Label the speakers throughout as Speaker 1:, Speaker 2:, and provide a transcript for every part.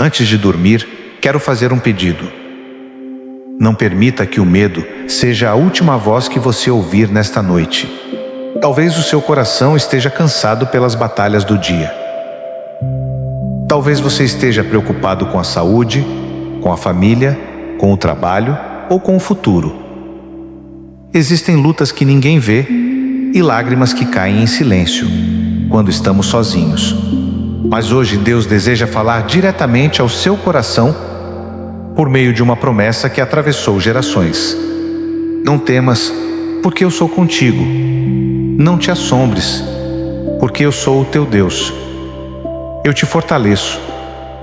Speaker 1: Antes de dormir, quero fazer um pedido. Não permita que o medo seja a última voz que você ouvir nesta noite. Talvez o seu coração esteja cansado pelas batalhas do dia. Talvez você esteja preocupado com a saúde, com a família, com o trabalho ou com o futuro. Existem lutas que ninguém vê e lágrimas que caem em silêncio quando estamos sozinhos. Mas hoje Deus deseja falar diretamente ao seu coração por meio de uma promessa que atravessou gerações. Não temas, porque eu sou contigo. Não te assombres, porque eu sou o teu Deus. Eu te fortaleço,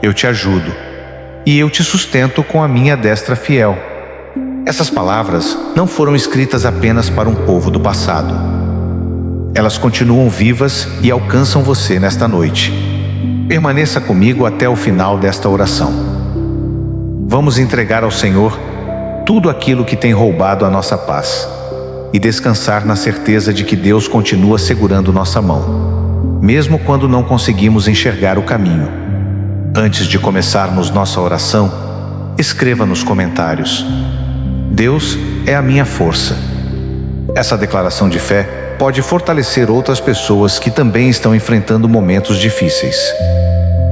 Speaker 1: eu te ajudo, e eu te sustento com a minha destra fiel. Essas palavras não foram escritas apenas para um povo do passado. Elas continuam vivas e alcançam você nesta noite. Permaneça comigo até o final desta oração. Vamos entregar ao Senhor tudo aquilo que tem roubado a nossa paz e descansar na certeza de que Deus continua segurando nossa mão, mesmo quando não conseguimos enxergar o caminho. Antes de começarmos nossa oração, escreva nos comentários: Deus é a minha força. Essa declaração de fé pode fortalecer outras pessoas que também estão enfrentando momentos difíceis.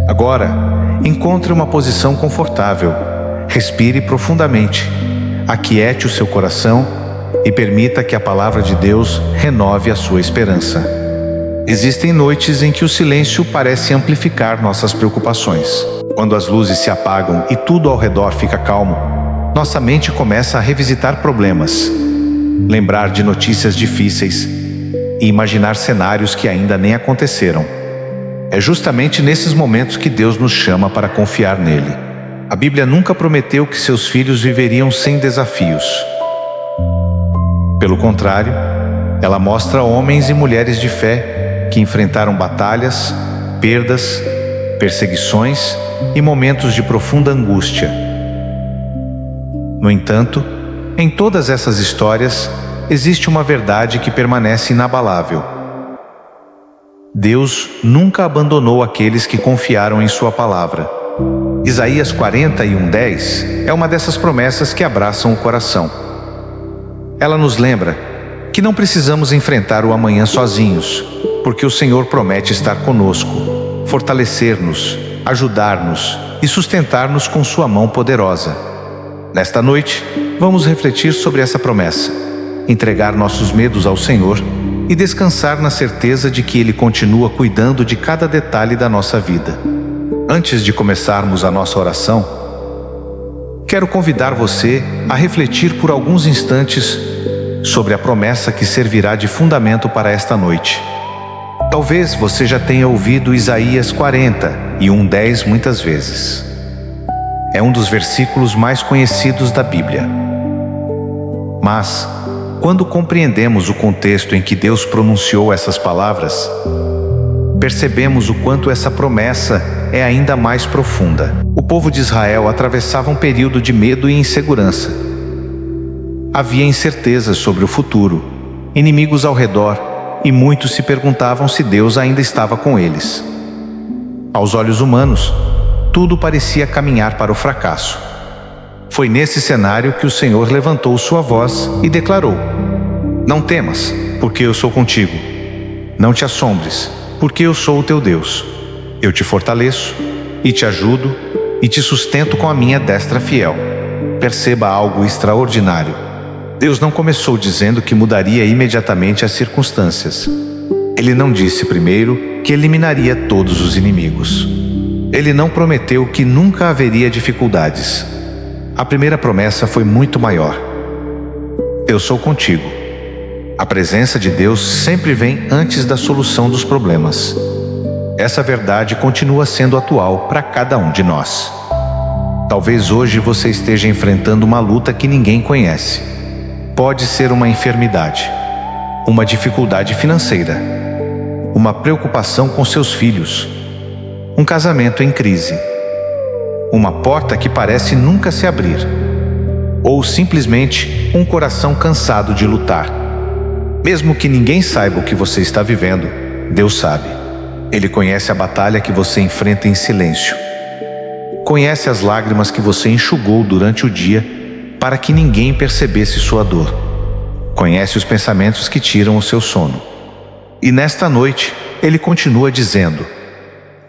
Speaker 1: Agora, encontre uma posição confortável, respire profundamente, aquiete o seu coração e permita que a palavra de Deus renove a sua esperança. Existem noites em que o silêncio parece amplificar nossas preocupações. Quando as luzes se apagam e tudo ao redor fica calmo, nossa mente começa a revisitar problemas, lembrar de notícias difíceis e imaginar cenários que ainda nem aconteceram. É justamente nesses momentos que Deus nos chama para confiar nele. A Bíblia nunca prometeu que seus filhos viveriam sem desafios. Pelo contrário, ela mostra homens e mulheres de fé que enfrentaram batalhas, perdas, perseguições e momentos de profunda angústia. No entanto, em todas essas histórias, existe uma verdade que permanece inabalável. Deus nunca abandonou aqueles que confiaram em sua palavra. Isaías 40:10 é uma dessas promessas que abraçam o coração. Ela nos lembra que não precisamos enfrentar o amanhã sozinhos, porque o Senhor promete estar conosco, fortalecer-nos, ajudar-nos e sustentar-nos com sua mão poderosa. Nesta noite, vamos refletir sobre essa promessa, entregar nossos medos ao Senhor e descansar na certeza de que Ele continua cuidando de cada detalhe da nossa vida. Antes de começarmos a nossa oração, quero convidar você a refletir por alguns instantes sobre a promessa que servirá de fundamento para esta noite. Talvez você já tenha ouvido Isaías 40:10 muitas vezes. É um dos versículos mais conhecidos da Bíblia. Mas, quando compreendemos o contexto em que Deus pronunciou essas palavras, percebemos o quanto essa promessa é ainda mais profunda. O povo de Israel atravessava um período de medo e insegurança. Havia incertezas sobre o futuro, inimigos ao redor, e muitos se perguntavam se Deus ainda estava com eles. Aos olhos humanos, tudo parecia caminhar para o fracasso. Foi nesse cenário que o Senhor levantou sua voz e declarou: Não temas, porque eu sou contigo. Não te assombres, porque eu sou o teu Deus. Eu te fortaleço, e te ajudo, e te sustento com a minha destra fiel. Perceba algo extraordinário. Deus não começou dizendo que mudaria imediatamente as circunstâncias. Ele não disse primeiro que eliminaria todos os inimigos. Ele não prometeu que nunca haveria dificuldades. A primeira promessa foi muito maior. Eu sou contigo. A presença de Deus sempre vem antes da solução dos problemas. Essa verdade continua sendo atual para cada um de nós. Talvez hoje você esteja enfrentando uma luta que ninguém conhece. Pode ser uma enfermidade, uma dificuldade financeira, uma preocupação com seus filhos, um casamento em crise, uma porta que parece nunca se abrir, ou simplesmente um coração cansado de lutar. Mesmo que ninguém saiba o que você está vivendo, Deus sabe. Ele conhece a batalha que você enfrenta em silêncio. Conhece as lágrimas que você enxugou durante o dia para que ninguém percebesse sua dor. Conhece os pensamentos que tiram o seu sono. E nesta noite, Ele continua dizendo: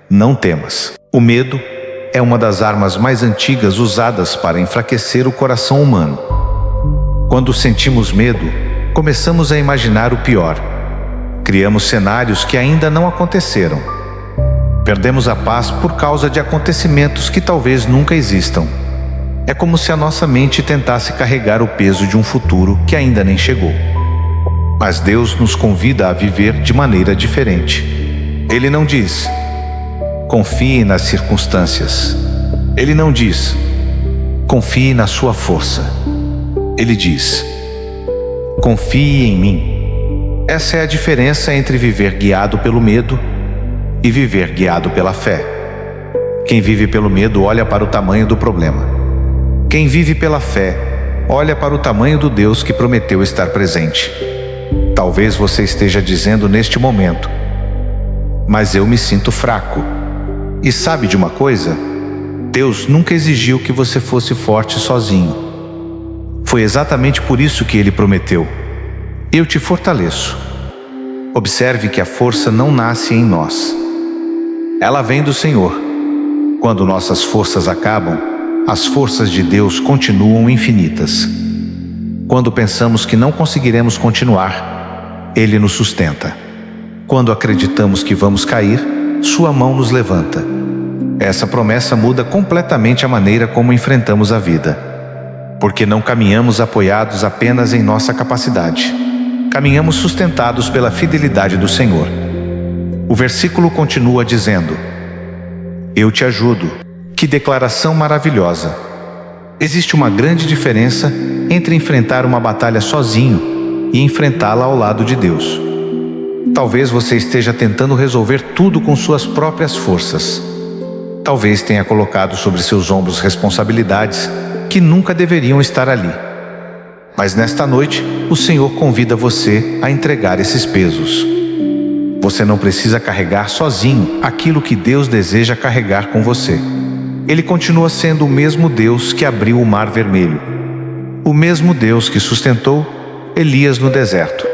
Speaker 1: não temas. O medo é uma das armas mais antigas usadas para enfraquecer o coração humano. Quando sentimos medo, começamos a imaginar o pior. Criamos cenários que ainda não aconteceram. Perdemos a paz por causa de acontecimentos que talvez nunca existam. É como se a nossa mente tentasse carregar o peso de um futuro que ainda nem chegou. Mas Deus nos convida a viver de maneira diferente. Ele não diz: confie nas circunstâncias. Ele não diz: confie na sua força. Ele diz: confie em mim. Essa é a diferença entre viver guiado pelo medo e viver guiado pela fé. Quem vive pelo medo olha para o tamanho do problema. Quem vive pela fé olha para o tamanho do Deus que prometeu estar presente. Talvez você esteja dizendo neste momento: mas eu me sinto fraco. E sabe de uma coisa? Deus nunca exigiu que você fosse forte sozinho. Foi exatamente por isso que Ele prometeu: eu te fortaleço. Observe que a força não nasce em nós. Ela vem do Senhor. Quando nossas forças acabam, as forças de Deus continuam infinitas. Quando pensamos que não conseguiremos continuar, Ele nos sustenta. Quando acreditamos que vamos cair, Sua mão nos levanta. Essa promessa muda completamente a maneira como enfrentamos a vida. Porque não caminhamos apoiados apenas em nossa capacidade. Caminhamos sustentados pela fidelidade do Senhor. O versículo continua dizendo: eu te ajudo. Que declaração maravilhosa! Existe uma grande diferença entre enfrentar uma batalha sozinho e enfrentá-la ao lado de Deus. Talvez você esteja tentando resolver tudo com suas próprias forças. Talvez tenha colocado sobre seus ombros responsabilidades que nunca deveriam estar ali. Mas nesta noite, o Senhor convida você a entregar esses pesos. Você não precisa carregar sozinho aquilo que Deus deseja carregar com você. Ele continua sendo o mesmo Deus que abriu o Mar Vermelho. O mesmo Deus que sustentou Elias no deserto.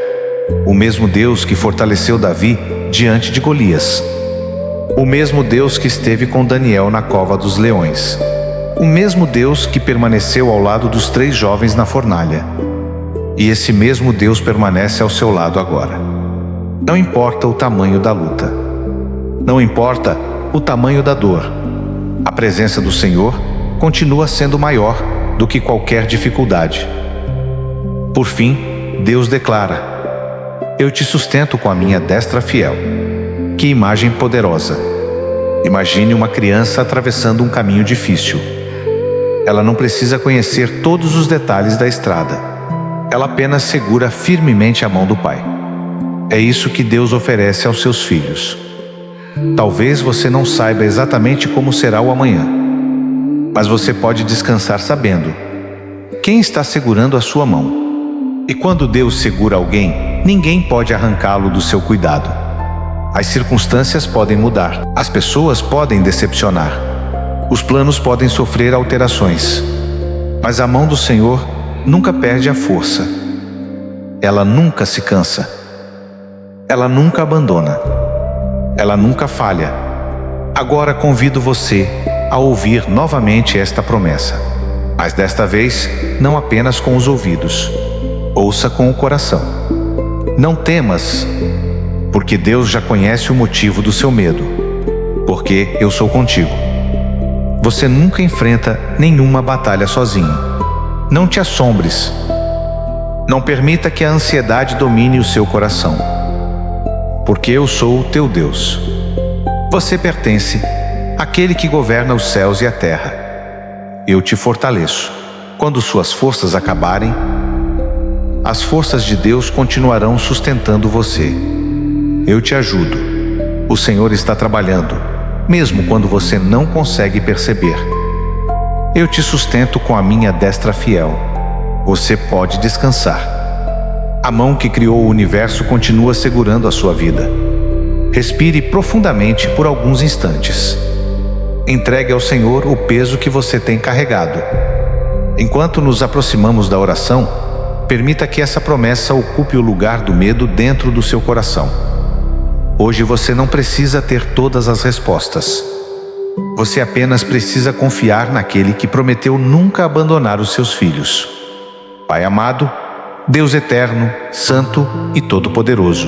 Speaker 1: O mesmo Deus que fortaleceu Davi diante de Golias. O mesmo Deus que esteve com Daniel na cova dos leões. O mesmo Deus que permaneceu ao lado dos 3 jovens na fornalha. E esse mesmo Deus permanece ao seu lado agora. Não importa o tamanho da luta. Não importa o tamanho da dor. A presença do Senhor continua sendo maior do que qualquer dificuldade. Por fim, Deus declara: eu te sustento com a minha destra fiel. Que imagem poderosa! Imagine uma criança atravessando um caminho difícil. Ela não precisa conhecer todos os detalhes da estrada. Ela apenas segura firmemente a mão do Pai. É isso que Deus oferece aos seus filhos. Talvez você não saiba exatamente como será o amanhã, mas você pode descansar sabendo quem está segurando a sua mão. E quando Deus segura alguém, ninguém pode arrancá-lo do seu cuidado. As circunstâncias podem mudar, as pessoas podem decepcionar, os planos podem sofrer alterações, mas a mão do Senhor nunca perde a força. Ela nunca se cansa. Ela nunca abandona. Ela nunca falha. Agora convido você a ouvir novamente esta promessa, mas desta vez não apenas com os ouvidos. Ouça com o coração. Não temas, porque Deus já conhece o motivo do seu medo, porque eu sou contigo. Você nunca enfrenta nenhuma batalha sozinho. Não te assombres. Não permita que a ansiedade domine o seu coração, porque eu sou o teu Deus. Você pertence àquele que governa os céus e a terra. Eu te fortaleço. Quando suas forças acabarem, as forças de Deus continuarão sustentando você. Eu te ajudo. O Senhor está trabalhando, mesmo quando você não consegue perceber. Eu te sustento com a minha destra fiel. Você pode descansar. A mão que criou o universo continua segurando a sua vida. Respire profundamente por alguns instantes. Entregue ao Senhor o peso que você tem carregado. Enquanto nos aproximamos da oração, permita que essa promessa ocupe o lugar do medo dentro do seu coração. Hoje você não precisa ter todas as respostas. Você apenas precisa confiar naquele que prometeu nunca abandonar os seus filhos. Pai amado, Deus eterno, santo e todo-poderoso,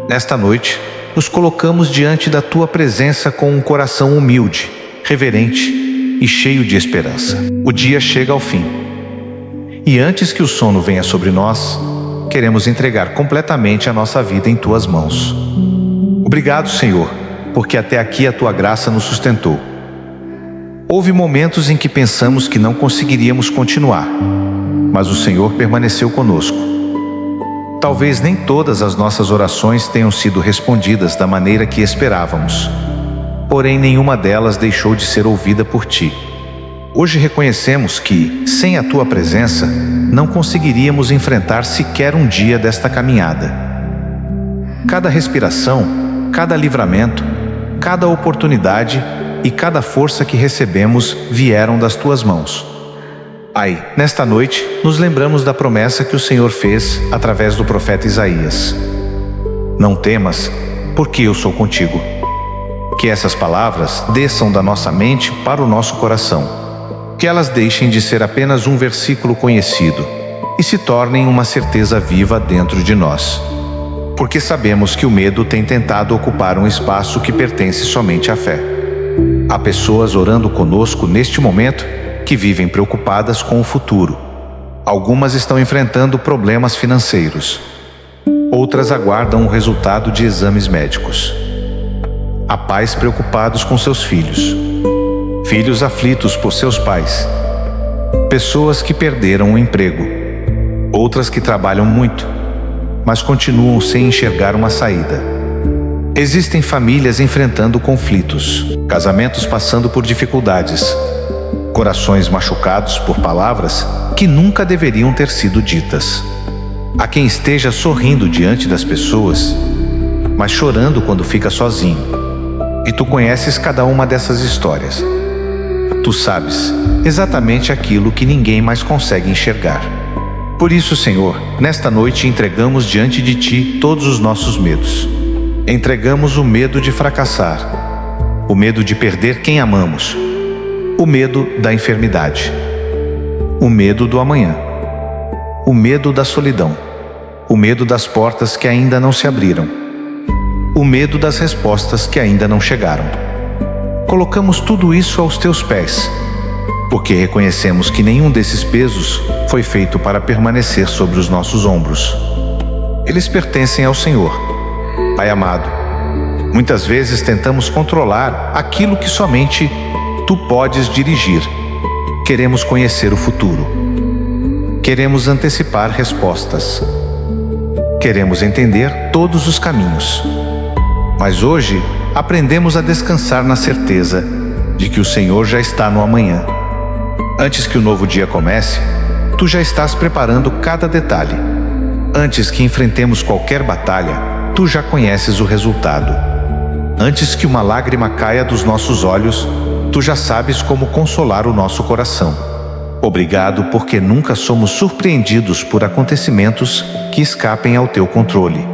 Speaker 1: nesta noite, nos colocamos diante da Tua presença com um coração humilde, reverente e cheio de esperança. O dia chega ao fim. E antes que o sono venha sobre nós, queremos entregar completamente a nossa vida em Tuas mãos. Obrigado, Senhor, porque até aqui a Tua graça nos sustentou. Houve momentos em que pensamos que não conseguiríamos continuar, mas o Senhor permaneceu conosco. Talvez nem todas as nossas orações tenham sido respondidas da maneira que esperávamos, porém nenhuma delas deixou de ser ouvida por Ti. Hoje reconhecemos que, sem a Tua presença, não conseguiríamos enfrentar sequer um dia desta caminhada. Cada respiração, cada livramento, cada oportunidade e cada força que recebemos vieram das Tuas mãos. Pai, nesta noite, nos lembramos da promessa que o Senhor fez através do profeta Isaías. Não temas, porque eu sou contigo. Que essas palavras desçam da nossa mente para o nosso coração. Que elas deixem de ser apenas um versículo conhecido e se tornem uma certeza viva dentro de nós. Porque sabemos que o medo tem tentado ocupar um espaço que pertence somente à fé. Há pessoas orando conosco neste momento que vivem preocupadas com o futuro. Algumas estão enfrentando problemas financeiros. Outras aguardam o resultado de exames médicos. Há pais preocupados com seus filhos. Filhos aflitos por seus pais. Pessoas que perderam o emprego. Outras que trabalham muito, mas continuam sem enxergar uma saída. Existem famílias enfrentando conflitos, casamentos passando por dificuldades, corações machucados por palavras que nunca deveriam ter sido ditas. Há quem esteja sorrindo diante das pessoas, mas chorando quando fica sozinho. E Tu conheces cada uma dessas histórias. Tu sabes exatamente aquilo que ninguém mais consegue enxergar. Por isso, Senhor, nesta noite entregamos diante de Ti todos os nossos medos. Entregamos o medo de fracassar, o medo de perder quem amamos, o medo da enfermidade, o medo do amanhã, o medo da solidão, o medo das portas que ainda não se abriram, o medo das respostas que ainda não chegaram. Colocamos tudo isso aos Teus pés, porque reconhecemos que nenhum desses pesos foi feito para permanecer sobre os nossos ombros. Eles pertencem ao Senhor. Pai amado, muitas vezes tentamos controlar aquilo que somente Tu podes dirigir. Queremos conhecer o futuro. Queremos antecipar respostas. Queremos entender todos os caminhos. Mas hoje, aprendemos a descansar na certeza de que o Senhor já está no amanhã. Antes que o novo dia comece, Tu já estás preparando cada detalhe. Antes que enfrentemos qualquer batalha, Tu já conheces o resultado. Antes que uma lágrima caia dos nossos olhos, Tu já sabes como consolar o nosso coração. Obrigado porque nunca somos surpreendidos por acontecimentos que escapem ao Teu controle.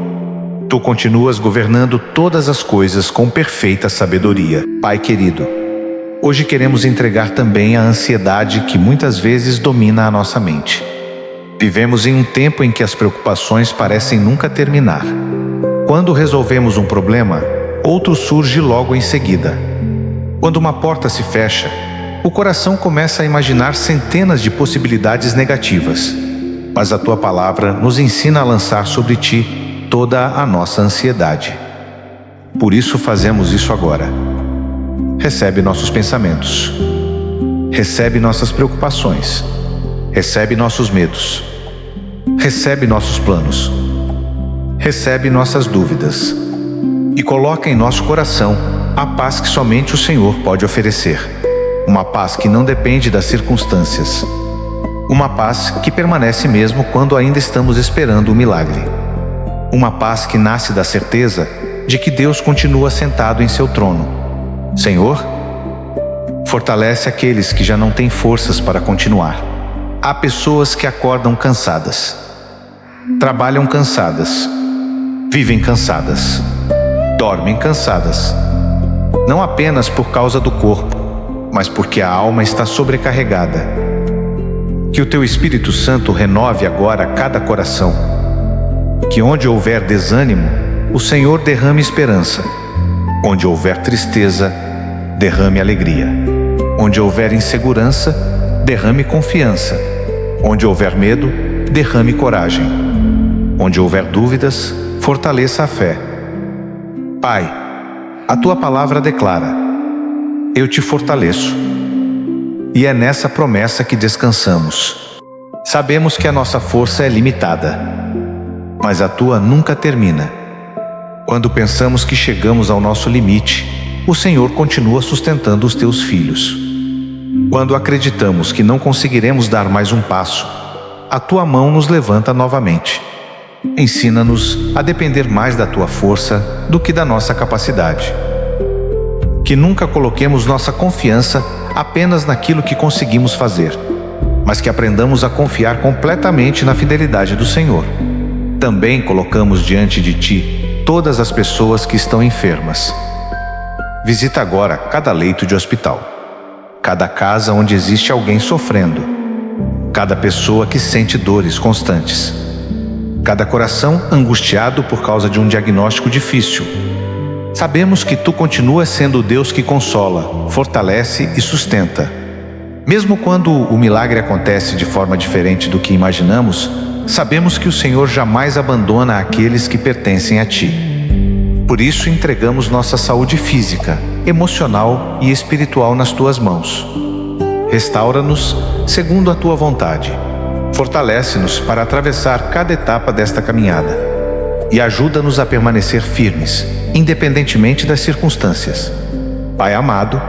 Speaker 1: Tu continuas governando todas as coisas com perfeita sabedoria. Pai querido, hoje queremos entregar também a ansiedade que muitas vezes domina a nossa mente. Vivemos em um tempo em que as preocupações parecem nunca terminar. Quando resolvemos um problema, outro surge logo em seguida. Quando uma porta se fecha, o coração começa a imaginar centenas de possibilidades negativas. Mas a Tua palavra nos ensina a lançar sobre Ti toda a nossa ansiedade. Por isso fazemos isso agora. Recebe nossos pensamentos. Recebe nossas preocupações. Recebe nossos medos. Recebe nossos planos. Recebe nossas dúvidas. E coloca em nosso coração a paz que somente o Senhor pode oferecer. Uma paz que não depende das circunstâncias. Uma paz que permanece mesmo quando ainda estamos esperando o milagre. Uma paz que nasce da certeza de que Deus continua sentado em seu trono. Senhor, Fortalece aqueles que já não têm forças para continuar. Há pessoas que acordam cansadas, trabalham cansadas, vivem cansadas, dormem cansadas, não apenas por causa do corpo, mas porque a alma está sobrecarregada. Que o teu Espírito Santo renove agora cada coração. Que onde houver desânimo, o Senhor derrame esperança. Onde houver tristeza, derrame alegria. Onde houver insegurança, derrame confiança. Onde houver medo, derrame coragem. Onde houver dúvidas, fortaleça a fé. Pai, a tua palavra declara: eu te fortaleço. E é nessa promessa que descansamos. Sabemos que a nossa força é limitada, mas a tua nunca termina. Quando pensamos que chegamos ao nosso limite, o Senhor continua sustentando os teus filhos. Quando acreditamos que não conseguiremos dar mais um passo, a tua mão nos levanta novamente. Ensina-nos a depender mais da tua força do que da nossa capacidade. Que nunca coloquemos nossa confiança apenas naquilo que conseguimos fazer, mas que aprendamos a confiar completamente na fidelidade do Senhor. Também colocamos diante de ti todas as pessoas que estão enfermas. Visita agora cada leito de hospital, cada casa onde existe alguém sofrendo, cada pessoa que sente dores constantes, cada coração angustiado por causa de um diagnóstico difícil. Sabemos que tu continuas sendo o Deus que consola, fortalece e sustenta. Mesmo quando o milagre acontece de forma diferente do que imaginamos, sabemos que o Senhor jamais abandona aqueles que pertencem a ti. Por isso entregamos nossa saúde física, emocional e espiritual nas tuas mãos. Restaura-nos segundo a tua vontade. Fortalece-nos para atravessar cada etapa desta caminhada. E ajuda-nos a permanecer firmes, independentemente das circunstâncias. Pai amado,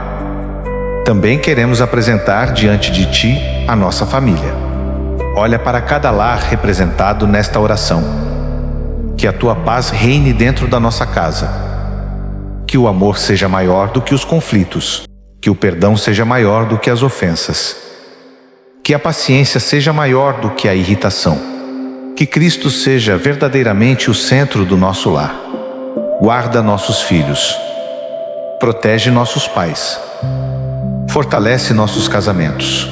Speaker 1: também queremos apresentar diante de ti a nossa família. Olha para cada lar representado nesta oração. Que a tua paz reine dentro da nossa casa. Que o amor seja maior do que os conflitos. Que o perdão seja maior do que as ofensas. Que a paciência seja maior do que a irritação. Que Cristo seja verdadeiramente o centro do nosso lar. Guarda nossos filhos. Protege nossos pais. Fortalece nossos casamentos.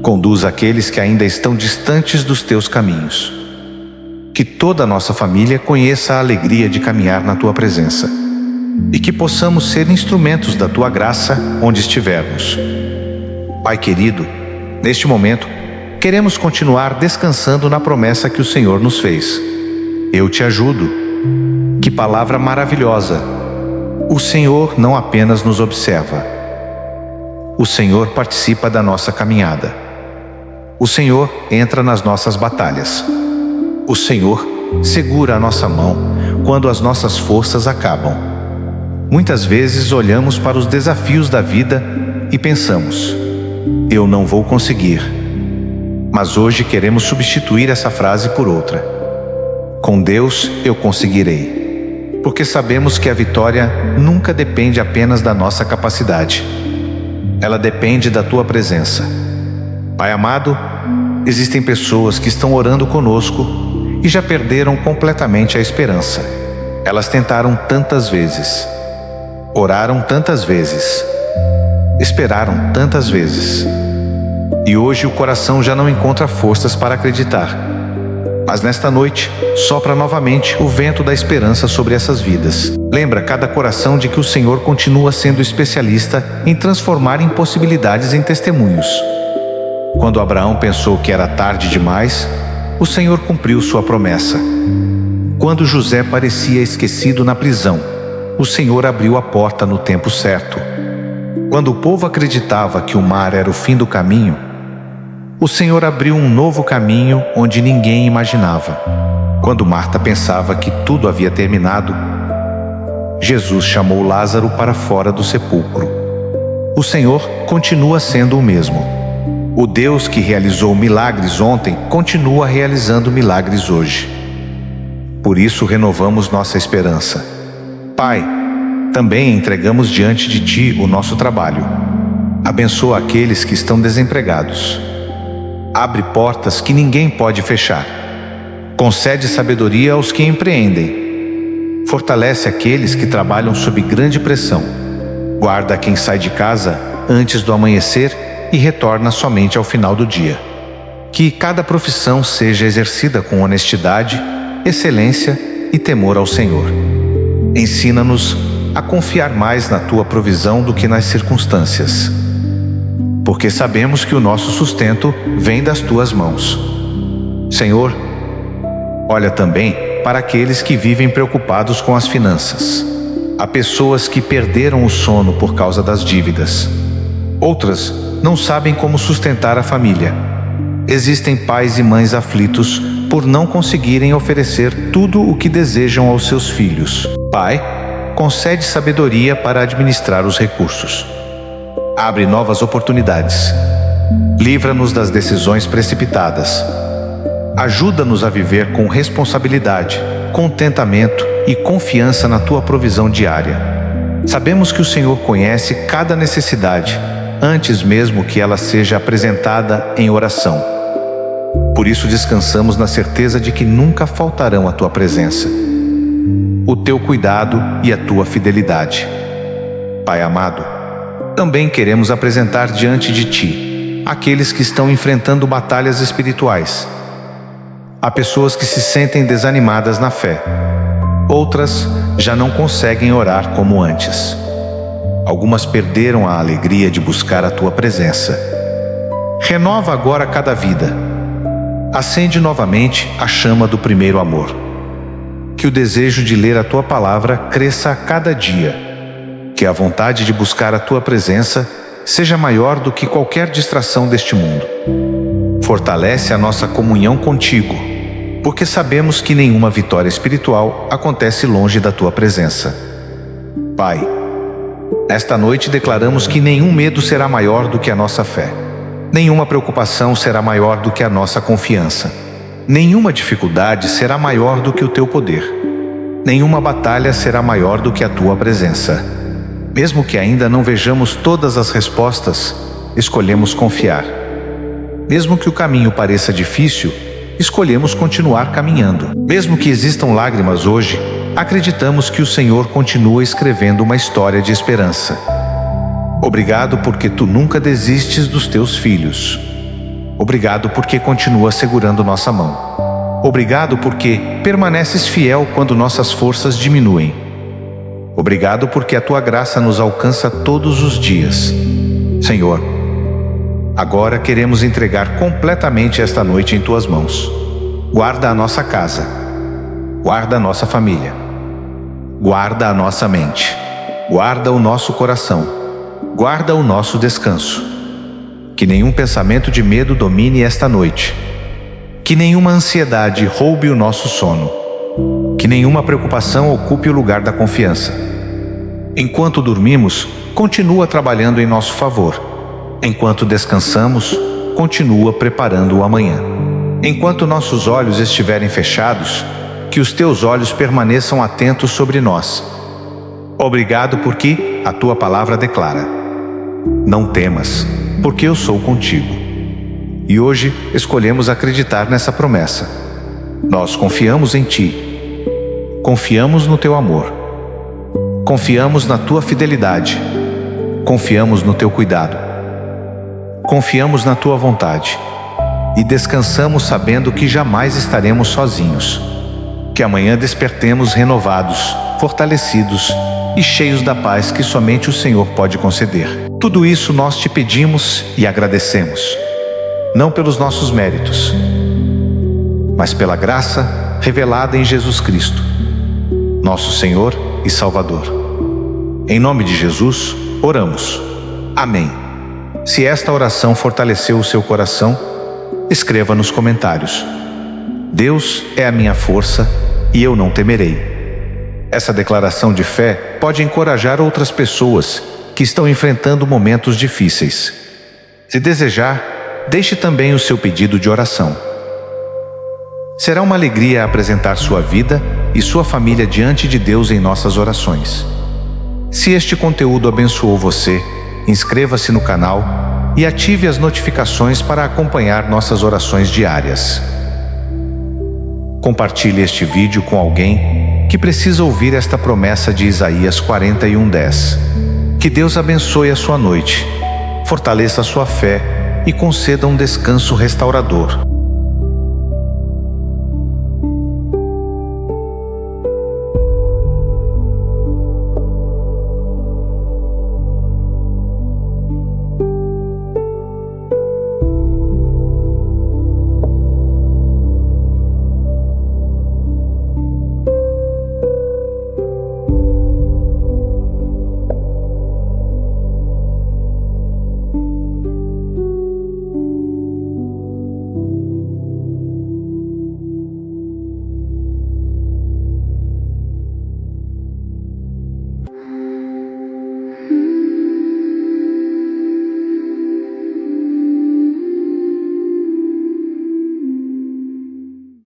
Speaker 1: Conduz aqueles que ainda estão distantes dos teus caminhos. Que toda a nossa família conheça a alegria de caminhar na tua presença. E que possamos ser instrumentos da tua graça onde estivermos. Pai querido, neste momento, queremos continuar descansando na promessa que o Senhor nos fez. Eu te ajudo. Que palavra maravilhosa! O Senhor não apenas nos observa. O Senhor participa da nossa caminhada. O Senhor entra nas nossas batalhas. O Senhor segura a nossa mão quando as nossas forças acabam. Muitas vezes olhamos para os desafios da vida e pensamos: eu não vou conseguir. Mas hoje queremos substituir essa frase por outra: com Deus eu conseguirei. Porque sabemos que a vitória nunca depende apenas da nossa capacidade. Ela depende da tua presença. Pai amado, existem pessoas que estão orando conosco e já perderam completamente a esperança. Elas tentaram tantas vezes, oraram tantas vezes, esperaram tantas vezes, e hoje o coração já não encontra forças para acreditar. Mas nesta noite, sopra novamente o vento da esperança sobre essas vidas. Lembra cada coração de que o Senhor continua sendo especialista em transformar impossibilidades em testemunhos. Quando Abraão pensou que era tarde demais, o Senhor cumpriu sua promessa. Quando José parecia esquecido na prisão, o Senhor abriu a porta no tempo certo. Quando o povo acreditava que o mar era o fim do caminho, o Senhor abriu um novo caminho onde ninguém imaginava. Quando Marta pensava que tudo havia terminado, Jesus chamou Lázaro para fora do sepulcro. O Senhor continua sendo o mesmo. O Deus que realizou milagres ontem continua realizando milagres hoje. Por isso renovamos nossa esperança. Pai, também entregamos diante de Ti o nosso trabalho. Abençoa aqueles que estão desempregados. Abre portas que ninguém pode fechar. Concede sabedoria aos que empreendem. Fortalece aqueles que trabalham sob grande pressão. Guarda quem sai de casa antes do amanhecer e retorna somente ao final do dia. Que cada profissão seja exercida com honestidade, excelência e temor ao Senhor. Ensina-nos a confiar mais na Tua provisão do que nas circunstâncias, porque sabemos que o nosso sustento vem das Tuas mãos. Senhor, olha também para aqueles que vivem preocupados com as finanças. Há pessoas que perderam o sono por causa das dívidas. Outras não sabem como sustentar a família. Existem pais e mães aflitos por não conseguirem oferecer tudo o que desejam aos seus filhos. Pai, concede sabedoria para administrar os recursos. Abre novas oportunidades. Livra-nos das decisões precipitadas. Ajuda-nos a viver com responsabilidade, contentamento e confiança na Tua provisão diária. Sabemos que o Senhor conhece cada necessidade, antes mesmo que ela seja apresentada em oração. Por isso descansamos na certeza de que nunca faltarão a Tua presença, o Teu cuidado e a Tua fidelidade. Pai amado, também queremos apresentar diante de Ti aqueles que estão enfrentando batalhas espirituais. Há pessoas que se sentem desanimadas na fé. Outras já não conseguem orar como antes. Algumas perderam a alegria de buscar a Tua presença. Renova agora cada vida. Acende novamente a chama do primeiro amor. Que o desejo de ler a Tua palavra cresça a cada dia. Que a vontade de buscar a Tua presença seja maior do que qualquer distração deste mundo. Fortalece a nossa comunhão contigo, porque sabemos que nenhuma vitória espiritual acontece longe da Tua presença. Pai, esta noite declaramos que nenhum medo será maior do que a nossa fé. Nenhuma preocupação será maior do que a nossa confiança. Nenhuma dificuldade será maior do que o Teu poder. Nenhuma batalha será maior do que a Tua presença. Mesmo que ainda não vejamos todas as respostas, escolhemos confiar. Mesmo que o caminho pareça difícil, escolhemos continuar caminhando. Mesmo que existam lágrimas hoje, acreditamos que o Senhor continua escrevendo uma história de esperança. Obrigado porque Tu nunca desistes dos Teus filhos. Obrigado porque continua segurando nossa mão. Obrigado porque permaneces fiel quando nossas forças diminuem. Obrigado porque a Tua graça nos alcança todos os dias. Senhor, agora queremos entregar completamente esta noite em Tuas mãos. Guarda a nossa casa. Guarda a nossa família. Guarda a nossa mente. Guarda o nosso coração. Guarda o nosso descanso. Que nenhum pensamento de medo domine esta noite. Que nenhuma ansiedade roube o nosso sono. Que nenhuma preocupação ocupe o lugar da confiança. Enquanto dormimos, continua trabalhando em nosso favor. Enquanto descansamos, continua preparando o amanhã. Enquanto nossos olhos estiverem fechados, que os Teus olhos permaneçam atentos sobre nós. Obrigado porque a Tua palavra declara: não temas, porque eu sou contigo. E hoje escolhemos acreditar nessa promessa. Nós confiamos em Ti. Confiamos no Teu amor. Confiamos na Tua fidelidade. Confiamos no Teu cuidado. Confiamos na Tua vontade. E descansamos sabendo que jamais estaremos sozinhos. Que amanhã despertemos renovados, fortalecidos e cheios da paz que somente o Senhor pode conceder. Tudo isso nós Te pedimos e agradecemos. Não pelos nossos méritos, mas pela graça revelada em Jesus Cristo, nosso Senhor e Salvador. Em nome de Jesus, oramos. Amém. Se esta oração fortaleceu o seu coração, escreva nos comentários: Deus é a minha força e eu não temerei. Essa declaração de fé pode encorajar outras pessoas que estão enfrentando momentos difíceis. Se desejar, deixe também o seu pedido de oração. Será uma alegria apresentar sua vida e sua família diante de Deus em nossas orações. Se este conteúdo abençoou você, inscreva-se no canal e ative as notificações para acompanhar nossas orações diárias. Compartilhe este vídeo com alguém que precisa ouvir esta promessa de Isaías 41:10. Que Deus abençoe a sua noite, fortaleça a sua fé e conceda um descanso restaurador.